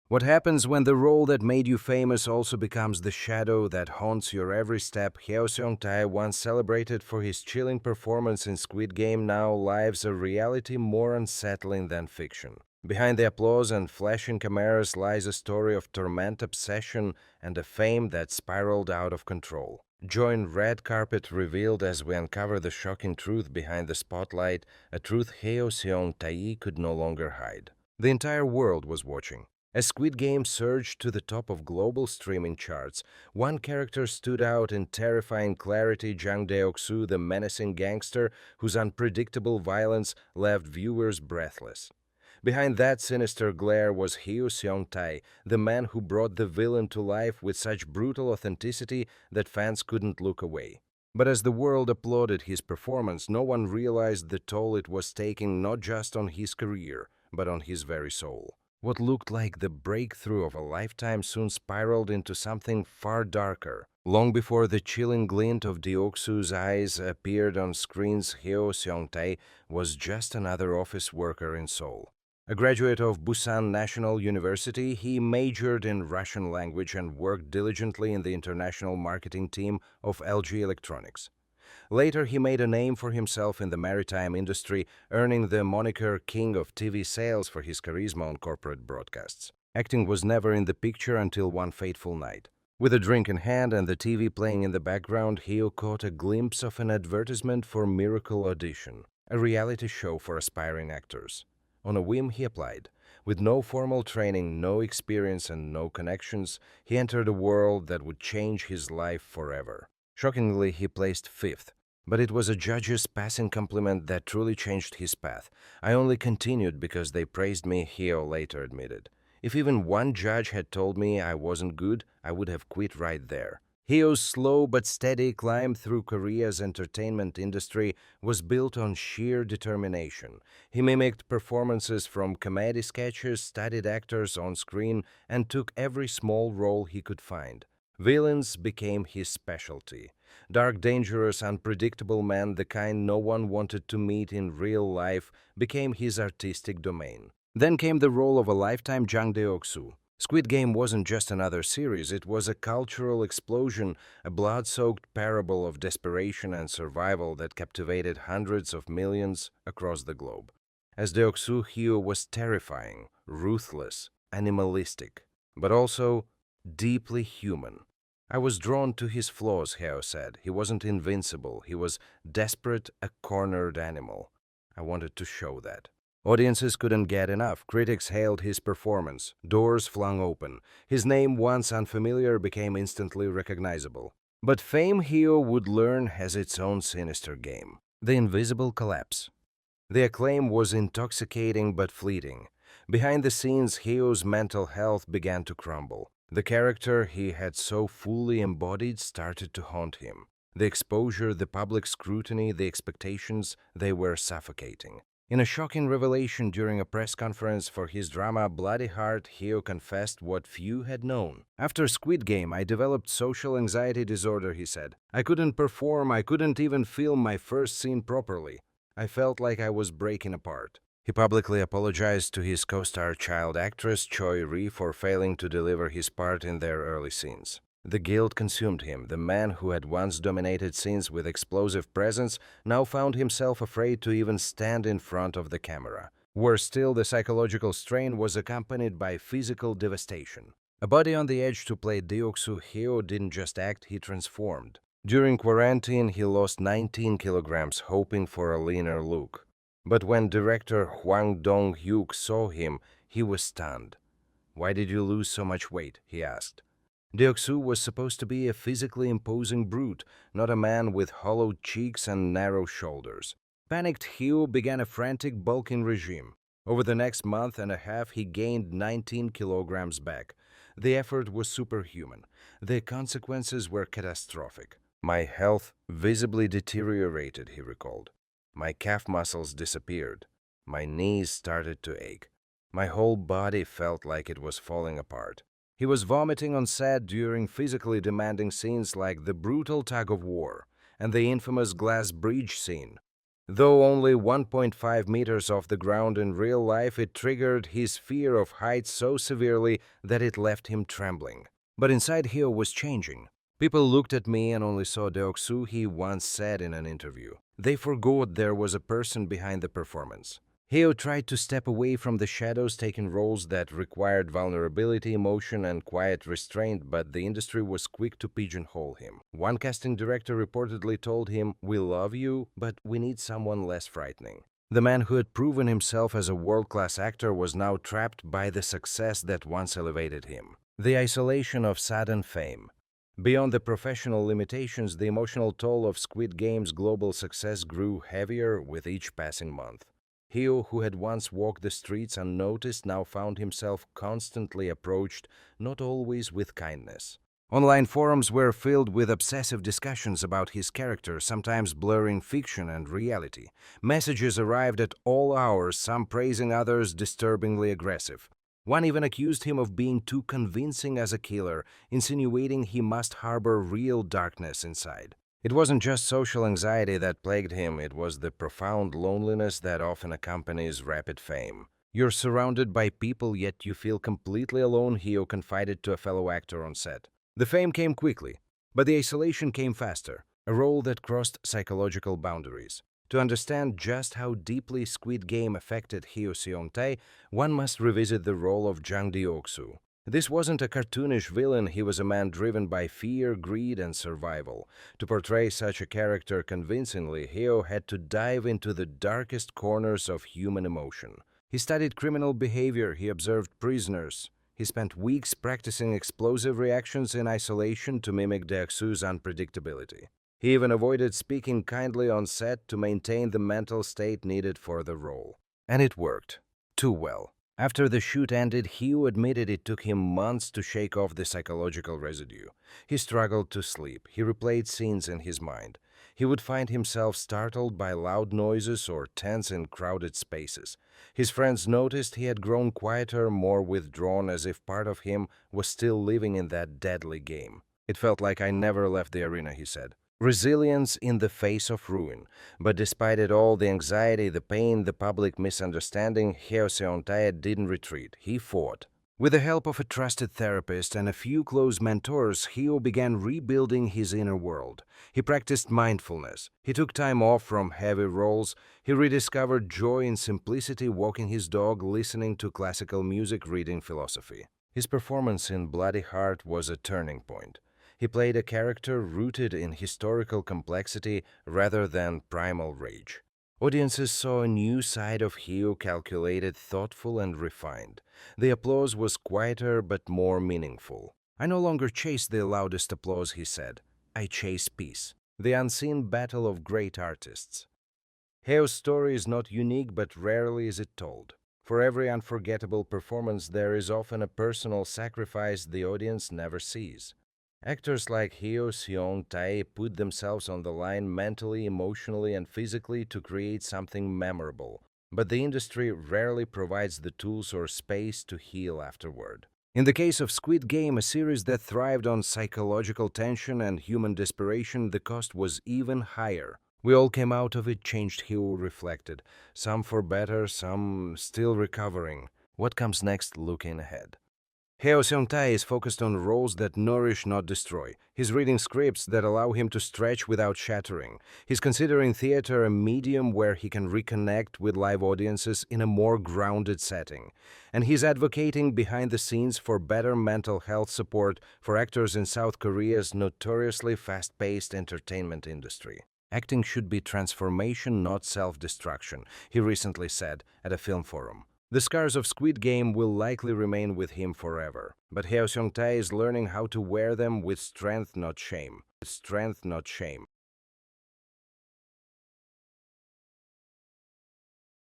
What happens when the role that made you famous also becomes the shadow that haunts your every step? Heo Seong-tae, once celebrated for his chilling performance in Squid Game, now lives a reality more unsettling than fiction. Behind the applause and flashing cameras lies a story of torment, obsession, and a fame that spiraled out of control. Join Red Carpet Revealed as we uncover the shocking truth behind the spotlight, a truth Heo Seong-tae could no longer hide. The entire world was watching. As Squid Game surged to the top of global streaming charts, one character stood out in terrifying clarity: Jang Deok-soo, the menacing gangster whose unpredictable violence left viewers breathless. Behind that sinister glare was Heo Seong-tae, the man who brought the villain to life with such brutal authenticity that fans couldn't look away. But as the world applauded his performance, no one realized the toll it was taking not just on his career, but on his very soul. What looked like the breakthrough of a lifetime soon spiraled into something far darker. Long before the chilling glint of Deok-soo's eyes appeared on screens, Heo Seong-tae was just another office worker in Seoul. A graduate of Busan National University, he majored in Russian language and worked diligently in the international marketing team of LG Electronics. Later, he made a name for himself in the maritime industry, earning the moniker King of TV Sales for his charisma on corporate broadcasts. Acting was never in the picture until one fateful night. With a drink in hand and the TV playing in the background, Heo caught a glimpse of an advertisement for Miracle Audition, a reality show for aspiring actors. On a whim, he applied. With no formal training, no experience, and no connections, he entered a world that would change his life forever. Shockingly, he placed fifth, but it was a judge's passing compliment that truly changed his path. I only continued because they praised me, Heo later admitted. If even one judge had told me I wasn't good, I would have quit right there. Heo's slow but steady climb through Korea's entertainment industry was built on sheer determination. He mimicked performances from comedy sketches, studied actors on screen, and took every small role he could find. Villains became his specialty. Dark, dangerous, unpredictable men, the kind no one wanted to meet in real life, became his artistic domain. Then came the role of a lifetime Jang Deok-soo. Squid Game wasn't just another series, it was a cultural explosion, a blood-soaked parable of desperation and survival that captivated hundreds of millions across the globe. As Deok-soo, Heo was terrifying, ruthless, animalistic, but also deeply human. I was drawn to his flaws, Heo said. He wasn't invincible, he was desperate, a cornered animal. I wanted to show that. Audiences couldn't get enough. Critics hailed his performance. Doors flung open. His name, once unfamiliar, became instantly recognizable. But fame, Heo would learn, has its own sinister game. The invisible collapse. The acclaim was intoxicating but fleeting. Behind the scenes, Heo's mental health began to crumble. The character he had so fully embodied started to haunt him. The exposure, the public scrutiny, the expectations, they were suffocating. In a shocking revelation during a press conference for his drama Bloody Heart, Heo confessed what few had known. After Squid Game, I developed social anxiety disorder, he said. I couldn't perform, I couldn't even film my first scene properly. I felt like I was breaking apart. He publicly apologized to his co-star child actress Choi Ri for failing to deliver his part in their early scenes. The guilt consumed him. The man who had once dominated scenes with explosive presence now found himself afraid to even stand in front of the camera. Worse still, the psychological strain was accompanied by physical devastation. A body on the edge to play Deok-soo, Heo didn't just act, he transformed. During quarantine, he lost 19 kilograms, hoping for a leaner look. But when director Hwang Dong-hyuk saw him, he was stunned. "Why did you lose so much weight?" he asked. Deok-soo was supposed to be a physically imposing brute, not a man with hollowed cheeks and narrow shoulders. Panicked, Heo began a frantic bulking regime. Over the next month and a half, he gained 19 kilograms back. The effort was superhuman. The consequences were catastrophic. My health visibly deteriorated, he recalled. My calf muscles disappeared. My knees started to ache. My whole body felt like it was falling apart. He was vomiting on set during physically demanding scenes like the brutal tug of war and the infamous glass bridge scene. Though only 1.5 meters off the ground in real life, it triggered his fear of heights so severely that it left him trembling. But inside Heo was changing. People looked at me and only saw Deok-soo, he once said in an interview. They forgot there was a person behind the performance. Heo tried to step away from the shadows, taking roles that required vulnerability, emotion, and quiet restraint, but the industry was quick to pigeonhole him. One casting director reportedly told him, "We love you, but we need someone less frightening." The man who had proven himself as a world-class actor was now trapped by the success that once elevated him. The isolation of sudden fame. Beyond the professional limitations, the emotional toll of Squid Game's global success grew heavier with each passing month. Heo, who had once walked the streets unnoticed, now found himself constantly approached, not always with kindness. Online forums were filled with obsessive discussions about his character, sometimes blurring fiction and reality. Messages arrived at all hours, some praising, others disturbingly aggressive. One even accused him of being too convincing as a killer, insinuating he must harbor real darkness inside. It wasn't just social anxiety that plagued him, it was the profound loneliness that often accompanies rapid fame. You're surrounded by people, yet you feel completely alone, Heo confided to a fellow actor on set. The fame came quickly, but the isolation came faster, a role that crossed psychological boundaries. To understand just how deeply Squid Game affected Heo Seong-tae, one must revisit the role of Jang Deok-soo. This wasn't a cartoonish villain, he was a man driven by fear, greed, and survival. To portray such a character convincingly, Heo had to dive into the darkest corners of human emotion. He studied criminal behavior, he observed prisoners. He spent weeks practicing explosive reactions in isolation to mimic Deok-soo's unpredictability. He even avoided speaking kindly on set to maintain the mental state needed for the role. And it worked. Too well. After the shoot ended, Heo admitted it took him months to shake off the psychological residue. He struggled to sleep. He replayed scenes in his mind. He would find himself startled by loud noises or tense in crowded spaces. His friends noticed he had grown quieter, more withdrawn, as if part of him was still living in that deadly game. "It felt like I never left the arena," he said. Resilience in the face of ruin. But despite it all, the anxiety, the pain, the public misunderstanding, Heo Seong-tae didn't retreat. He fought. With the help of a trusted therapist and a few close mentors, Heo began rebuilding his inner world. He practiced mindfulness. He took time off from heavy roles. He rediscovered joy in simplicity, walking his dog, listening to classical music, reading philosophy. His performance in Bloody Heart was a turning point. He played a character rooted in historical complexity rather than primal rage. Audiences saw a new side of Heo, calculated, thoughtful, and refined. The applause was quieter but more meaningful. "I no longer chase the loudest applause," he said. "I chase peace." The unseen battle of great artists. Heo's story is not unique, but rarely is it told. For every unforgettable performance, there is often a personal sacrifice the audience never sees. Actors like Heo Seong-tae put themselves on the line mentally, emotionally, and physically to create something memorable, but the industry rarely provides the tools or space to heal afterward. In the case of Squid Game, a series that thrived on psychological tension and human desperation, the cost was even higher. "We all came out of it changed," Heo reflected. "Some for better, some still recovering. What comes next? Looking ahead." Heo Seong-tae is focused on roles that nourish, not destroy. He's reading scripts that allow him to stretch without shattering. He's considering theater a medium where he can reconnect with live audiences in a more grounded setting. And he's advocating behind the scenes for better mental health support for actors in South Korea's notoriously fast-paced entertainment industry. "Acting should be transformation, not self-destruction," he recently said at a film forum. The scars of Squid Game will likely remain with him forever, but Heo Seong-tae is learning how to wear them with strength, not shame.